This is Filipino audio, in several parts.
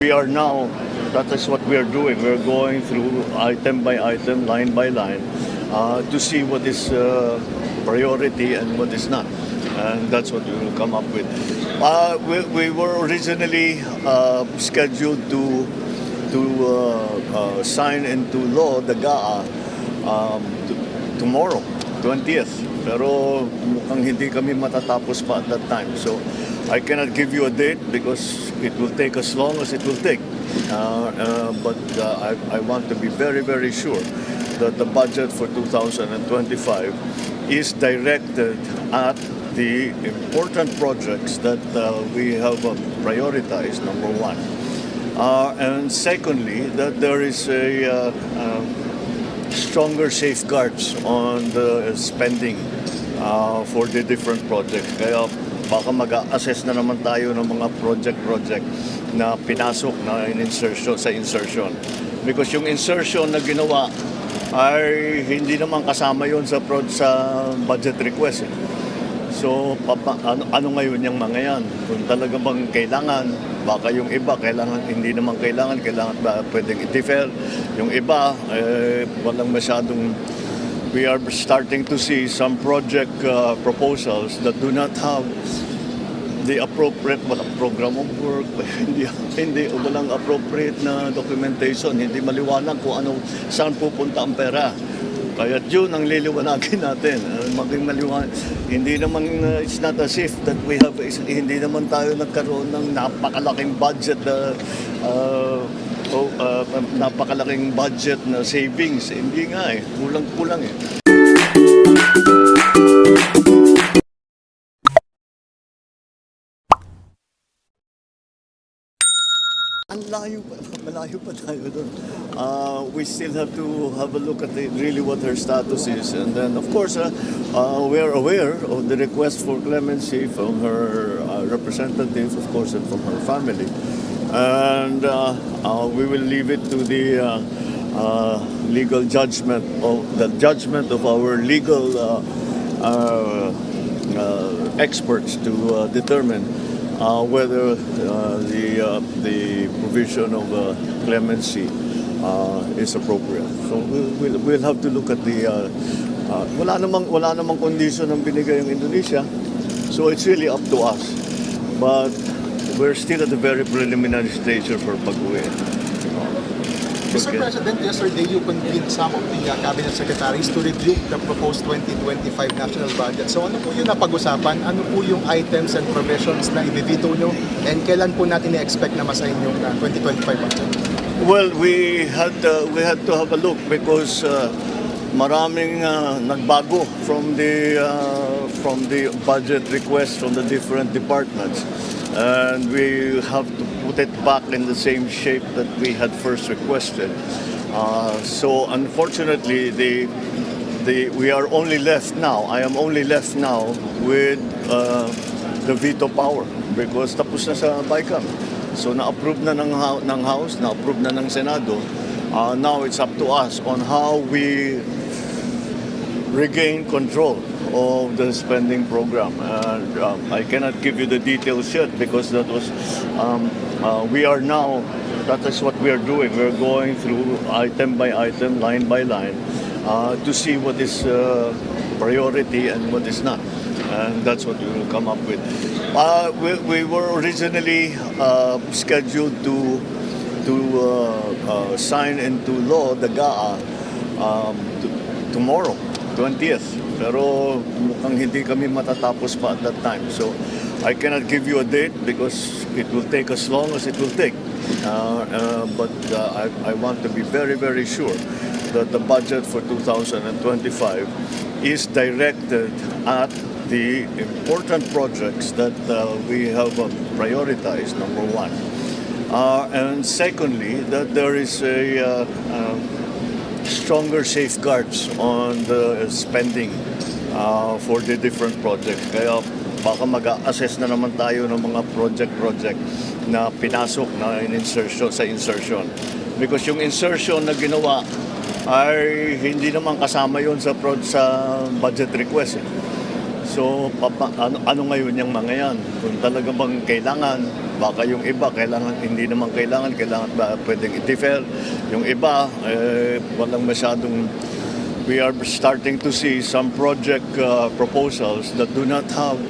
We are now, that is what we are doing. We're going through item by item, line by line, to see what is priority and what is not. And that's what we will come up with. We were originally scheduled to sign into law the GAA tomorrow, 20th. Pero mukhang hindi kami matatapos pa at that time. So I cannot give you a date because it will take as long as it will take. But I want to be very, very sure that the budget for 2025 is directed at the important projects that we have prioritized, number one. And secondly, that there is a stronger safeguards on the spending for the different projects. Kaya baka mag-assess na naman tayo ng mga project na pinasok na sa insertion. Because yung insertion na ginawa ay hindi naman kasama yon sa budget request. So, ano ngayon yung mga yan? Kung talaga bang kailangan, baka yung iba, hindi naman kailangan pwedeng i-defer. Yung iba, walang masyadong, we are starting to see some project proposals that do not have the appropriate program of work, walang appropriate na documentation, hindi maliwanag kung saan pupunta ang pera. Kaya yun ang liliwanagin natin. Maging maliwanag. Hindi naman, it's not as if that hindi naman tayo nagkaroon ng napakalaking budget na savings. Hindi nga eh. Kulang-kulang eh. Malayo pa tayo doon. We still have to have a look at really what her status is. And then, of course, we are aware of the request for clemency from her representative, of course, and from her family. And we will leave it to the legal judgment of our legal experts to determine whether the provision of clemency is appropriate. So we'll have to look at the wala namang condition ng binigay ng Indonesia. So it's really up to us. But we're still at the very preliminary stage for pag-uwi. Mr. President, yesterday you convened some of the cabinet secretaries to review the proposed 2025 national budget. So ano po yung napag-usapan? Ano po yung items and provisions na i-veto nyo? And kailan po natin i-expect na masahin yung 2025 budget? Well, we had to have a look because maraming nagbago from the budget request from the different departments. And we have to put it back in the same shape that we had first requested. So unfortunately, we are only left now. I am only left now with the veto power because tapos na sa BICAM. So na-approve na ng House, na-approve na ng Senado. Now it's up to us on how we regain control of the spending program. And I cannot give you the details yet because that was, we are now, that is what we are doing. We're going through item by item, line by line, to see what is priority and what is not. And that's what we will come up with. We were originally scheduled to sign into law the GAA tomorrow, 20th. Pero mukhang hindi kami matatapos pa at that time. So I cannot give you a date because it will take as long as it will take. But I want to be very, very sure that the budget for 2025 is directed at the important projects that we have prioritized, number one. And secondly, that there is a stronger safeguards on the spending for the different projects. Kaya baka mag-assess na naman tayo ng mga project na pinasok na sa insertion. Because yung insertion na ginawa ay hindi naman kasama yon sa budget request. So ano ngayon yung mga yan? Kung talaga bang kailangan, Baka yung iba hindi naman kailangan ba pwedeng i-defer. Yung iba walang masyadong. We are starting to see some project proposals that do not have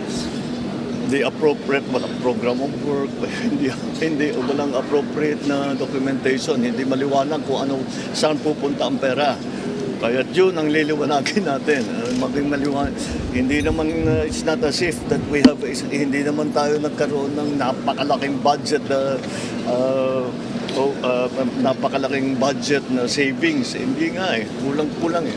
the appropriate program of work, hindi walang appropriate na documentation, hindi maliwanag kung saan pupunta ang pera. Kaya yun ang liliwanagin natin, maging maliwanag. Hindi naman, it's not as if that hindi naman tayo nagkaroon ng napakalaking budget napakalaking budget na savings. Hindi nga kulang-kulang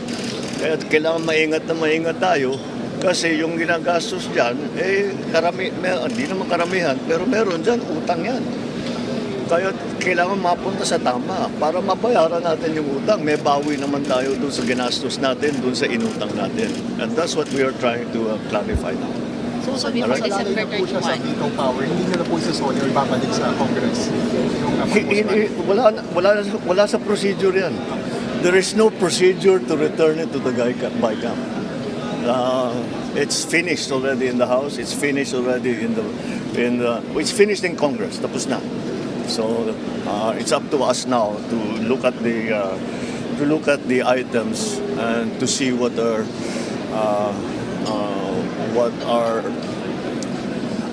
Kaya kailangan maingat tayo kasi yung ginagastos dyan, hindi naman karamihan, pero meron dyan, utang yan. Kaya kailangan mapunta sa tama para mabayaran natin yung utang. May bawi naman tayo doon sa ginastos natin, doon sa inutang natin. And that's what we are trying to clarify now. So before salalay na po siya sa veto power, hindi niya na po isasoli or babalik sa Congress? Wala sa procedure yan. There is no procedure to return it to the BICAM. It's finished already in the House. It's finished already it's finished in Congress. Tapos na. So it's up to us now to look at the items and to see what are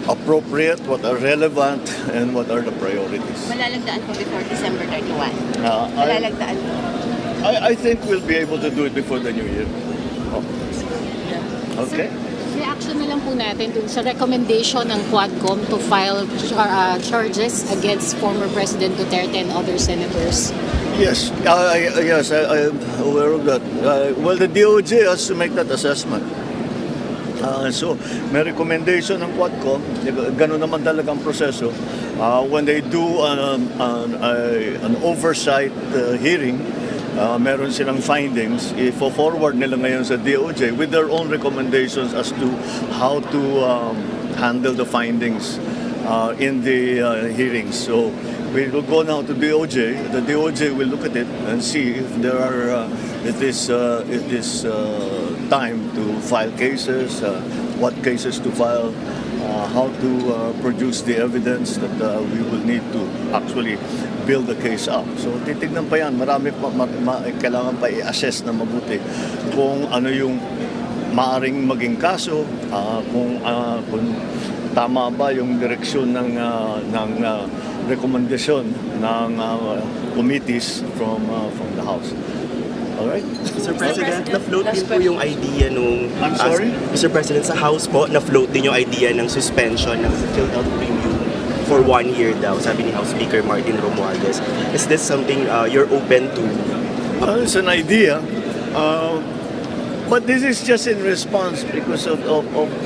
appropriate, what are relevant, and what are the priorities. Malalagdaan po before December 31. Malalagdaan po. I think we'll be able to do it before the New Year. Okay. Reaction na lang po natin dun sa recommendation ng Quadcom to file charges against former President Duterte and other senators. Yes, I'm aware of that. Well, the DOJ has to make that assessment. So, may recommendation ng Quadcom, gano'n naman talagang proseso. When they do an oversight hearing, meron silang findings, i-forward nila ngayon sa DOJ with their own recommendations as to how to handle the findings in the hearings. So we will go now to DOJ. The DOJ will look at it and see if there are it is time to file cases, what cases to file, how to produce the evidence that we will need to actually build the case up. So titignan pa yan, marami pa kailangan pa i-assess na mabuti kung ano yung maaring maging kaso, kung tama ba yung direksyon ng rekomendasyon ng committees from the House. Alright? Mr. President, na-float din po yung idea nung... I'm sorry? Mr. President, sa House po, na-float din yung idea ng suspension ng PhilHealth premium for 1 year daw, sabi ni House Speaker Martin Romualdez. Is this something you're open to? It's an idea, but this is just in response because of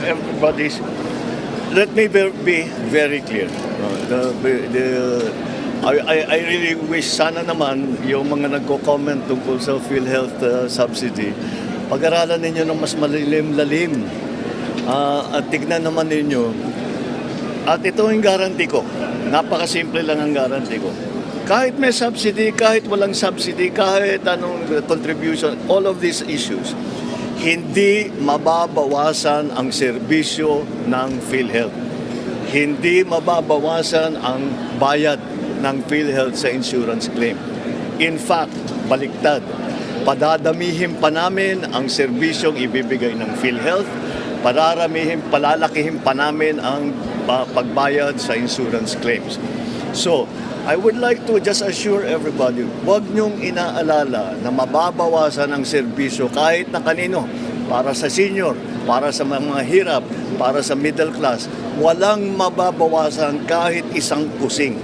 everybody's... Let me be very clear. I really wish sana naman yung mga nagko-comment tungkol sa PhilHealth subsidy, pag-aralan ninyo ng mas malalim-lalim at tignan naman ninyo. At ito yung guarantee ko. Napakasimple lang ang guarantee ko. Kahit may subsidy, kahit walang subsidy, kahit anong contribution, all of these issues, hindi mababawasan ang serbisyo ng PhilHealth. Hindi mababawasan ang bayad ng PhilHealth sa insurance claim. In fact, baliktad. Padadamihin pa namin ang serbisyong ibibigay ng PhilHealth, palalakihin pa namin ang pagbayad sa insurance claims. So, I would like to just assure everybody, huwag niyong inaalala na mababawasan ang serbisyo kahit na kanino, para sa senior, para sa mga hirap, para sa middle class. Walang mababawasan kahit isang kusing.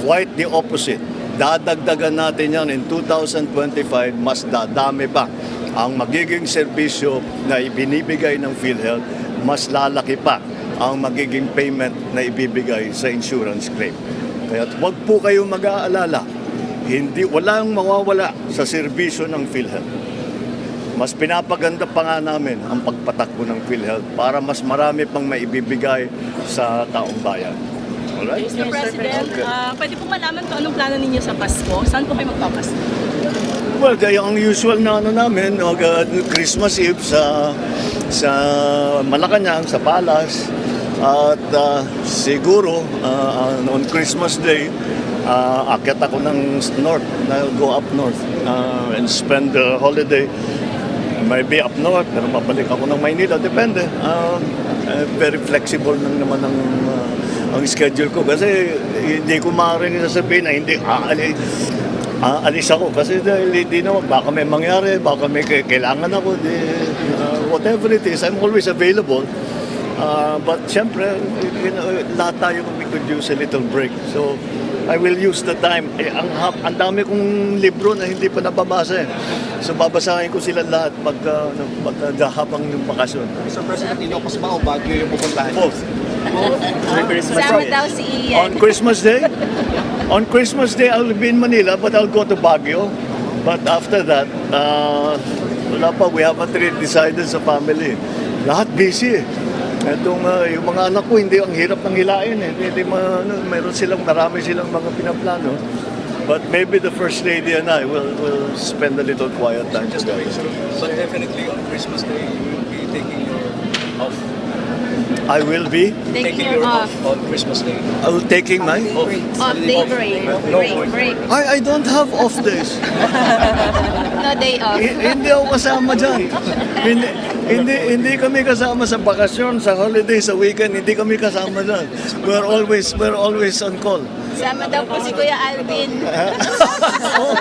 Quite the opposite. Dadagdagan natin yan in 2025, mas dadami pa ang magiging serbisyo na ibinibigay ng PhilHealth, mas lalaki pa ang magiging payment na ibibigay sa insurance claim. Kaya huwag po kayong mag-aalala, walang mawawala sa serbisyo ng PhilHealth. Mas pinapaganda pa nga namin ang pagpatakbo ng PhilHealth para mas marami pang maibibigay sa taong bayan. Alright? Mr. President, pwede po malaman kung anong plano ninyo sa Pasko? Saan po kayo magpapasko? Well, kaya ang usual na namin, Christmas Eve sa Malacanang, sa Palace. At siguro, on Christmas Day, akyat ako ng north, go up north and spend the holiday. Maybe up north, pero babalik ako ng Maynila, depende. Very flexible lang naman ang schedule ko kasi hindi ko maaaring sasabihin na hindi aalis ako kasi dahil hindi naman, baka may mangyari, baka may kailangan ako, whatever it is, I'm always available. But syempre, lahat tayo we could use a little break. So, I will use the time. Ang dami kong libro na hindi pa nababasa eh. So, babasahin ko sila lahat habang yung bakasyon. Mr. President, Ilocos ba o Baguio yung pupuntahan? Both. Sama daw si Ian. On Christmas Day? On Christmas Day, I'll be in Manila, but I'll go to Baguio. But after that, wala pa, we haven't really decided sa family. Lahat busy eh. Yung mga anak ko, hindi ang hirap ng hilain eh. Marami silang mga pinaplano. But maybe the First Lady and I will spend a little quiet time together. But definitely on Christmas Day, you will be taking your off. I will be Taking your off. On Christmas Day. taking my off. Off day break. Break. I don't have off days. No day off. Hindi ako kasama dyan. Hindi kami kasama sa bakasyon, sa holiday, sa weekend. Hindi kami kasama dyan. We're always on call. Sama daw po si Kuya Alvin. Oh.